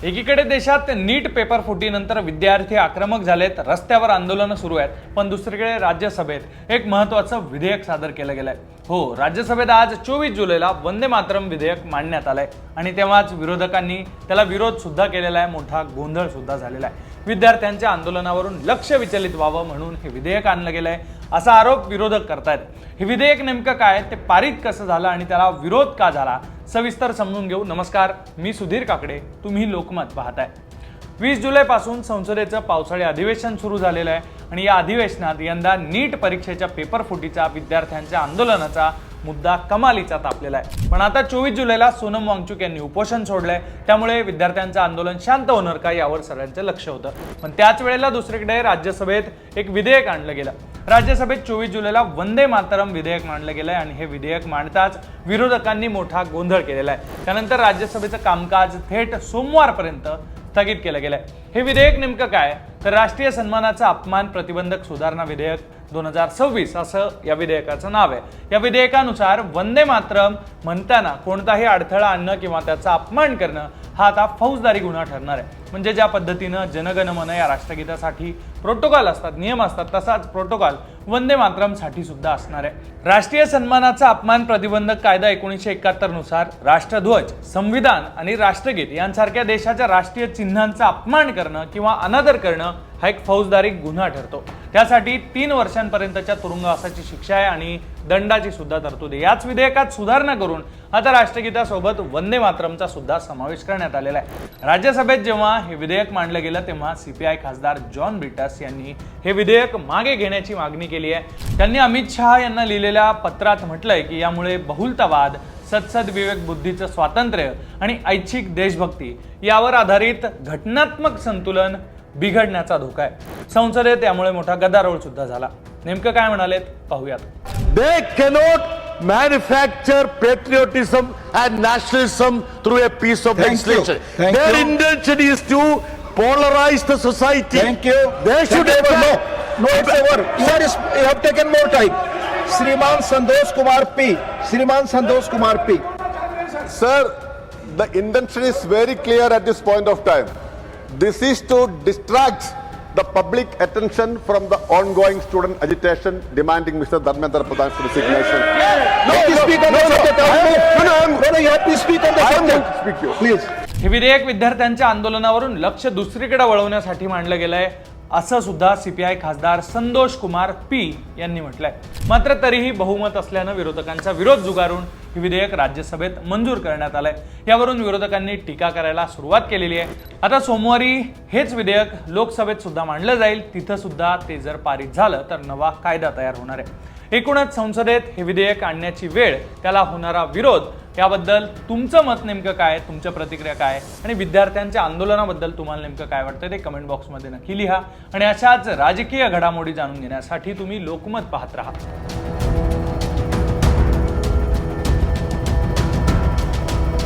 एकीकडे देशात नीट पेपर फुटीनंतर विद्यार्थी आक्रमक झालेत, रस्त्यावर आंदोलनं सुरू आहेत, पण दुसरीकडे राज्यसभेत एक महत्त्वाचं विधेयक सादर केलं गेलंय। हो, राज्यसभेत आज 24 जुलैला वंदे मातरम विधेयक मांडण्यात आलंय आणि तेव्हाच विरोधकांनी त्याला विरोध सुद्धा केलेला आहे, मोठा गोंधळ सुद्धा झालेला आहे। विद्यार्थ्यांच्या आंदोलनावरून लक्ष विचलित व्हावं म्हणून हे विधेयक आणलं गेलंय असा आरोप विरोधक करतायत। हे विधेयक नेमकं काय, ते पारित कसं झालं आणि त्याला विरोध का झाला, सविस्तर समजून घेऊ। नमस्कार, मी सुधीर काकडे, तुम्ही लोकमत पाहताय। 20 जुलैपासून संसदेचं पावसाळी अधिवेशन सुरू झालेलं आहे आणि या अधिवेशनात यंदा नीट परीक्षेच्या पेपर फुटीचा विद्यार्थ्यांच्या आंदोलनाचा मुद्दा कमालीचा तापलेला आहे। पण आता 24 जुलैला सोनम वांगचुक यांनी उपोषण सोडलंय, त्यामुळे विद्यार्थ्यांचं आंदोलन शांत होणार का यावर सगळ्यांचं लक्ष होतं। पण त्याच वेळेला दुसरीकडे राज्यसभेत एक विधेयक आणलं गेलं। राज्यसभेत 24 जुलैला वंदे मातरम विधेयक मांडलं गेलंय आणि हे विधेयक मांडताच विरोधकांनी मोठा गोंधळ केलेला आहे। त्यानंतर राज्यसभेचं कामकाज थेट सोमवारपर्यंत स्थगित केलं गेलंय। हे विधेयक नेमकं काय, तर राष्ट्रीय सन्मानाचा अपमान प्रतिबंधक सुधारणा विधेयक 2026 असं या विधेयकाचं नाव आहे। या विधेयकानुसार वंदे मातरम म्हणताना कोणताही अडथळा आणणं किंवा त्याचा अपमान करणं हा आता फौजदारी गुन्हा ठरणार आहे। म्हणजे ज्या पद्धतीनं जनगण मन या राष्ट्रगीतासाठी प्रोटोकॉल असतात, नियम असतात, तसाच प्रोटोकॉल वंदे मातरम साठी सुद्धा असणार आहे। राष्ट्रीय सन्मानाचा अपमान प्रतिबंधक कायदा 1971 नुसार राष्ट्रध्वज, संविधान आणि राष्ट्रगीत यांसारख्या देशाच्या राष्ट्रीय चिन्हांचा अपमान करणं किंवा अनादर करणं हा एक फौजदारी गुन्हा ठरतो। त्यासाठी 3 वर्षांपर्यंतच्या तुरुंगवासाची शिक्षा आहे आणि दंडाची सुद्धा तरतूद आहे। याच विधेयकात सुधारणा करून आता राष्ट्रगीतासोबत वंदे मातरमचा सुद्धा समावेश करण्यात आलेला आहे। राज्यसभेत जेव्हा हे विधेयक मांडलं गेलं तेव्हा सीपीआय खासदार जॉन ब्रिटस यांनी हे विधेयक मागे घेण्याची मागणी केली आहे। त्यांनी अमित शहा यांना लिहिलेल्या पत्रात म्हटलंय की यामुळे बहुलतावाद, सत्सद विवेक बुद्धीचं स्वातंत्र्य आणि ऐच्छिक देशभक्ती यावर आधारित घटनात्मक संतुलन बिघडण्याचा धोका आहे। संसदेत यामुळे मोठा गदारोळ सुद्धा झाला। नेमकं काय म्हणालेत पाहूयात। They cannot manufacture patriotism and nationalism through a piece of legislation. Their intention is to polarize the society. Thank you. They should ever no, it's over. You have taken more time. Shriman Santosh Kumar P. Shriman Santosh Kumar P. Sir, the intention is very clear at this point of time. This is to distract the public attention from the ongoing student agitation demanding Mr. Dharmendra Pradhan's resignation. No, you speak on the subject. No, you have to speak on the subject. Speak you. Please. हे विधेयक विद्यार्थ्यांच्या आंदोलनावरून लक्ष दुसरीकडे वळवण्यासाठी मांडलं गेलंय असं सुद्धा सीपीआय खासदार संतोष कुमार पी यांनी म्हटलंय। मात्र तरीही बहुमत असल्यानं विरोधकांचा विरोध जुगारून हे विधेयक राज्यसभेत मंजूर करण्यात आलंय। यावरून विरोधकांनी टीका करायला सुरुवात केलेली आहे। आता सोमवारी हेच विधेयक लोकसभेत सुद्धा मांडलं जाईल, तिथं सुद्धा ते जर पारित झालं तर नवा कायदा तयार होणार आहे। एकूणच संसदेत हे विधेयक आणण्याची वेळ, त्याला होणारा विरोध याबद्दल तुमचं मत नेमकं काय, तुमच्या प्रतिक्रिया काय आणि विद्यार्थ्यांच्या आंदोलनाबद्दल तुम्हाला नेमकं काय वाटतं ते कमेंट बॉक्समध्ये नक्की लिहा आणि अशाच राजकीय घडामोडी जाणून घेण्यासाठी तुम्ही लोकमत पाहत राहा।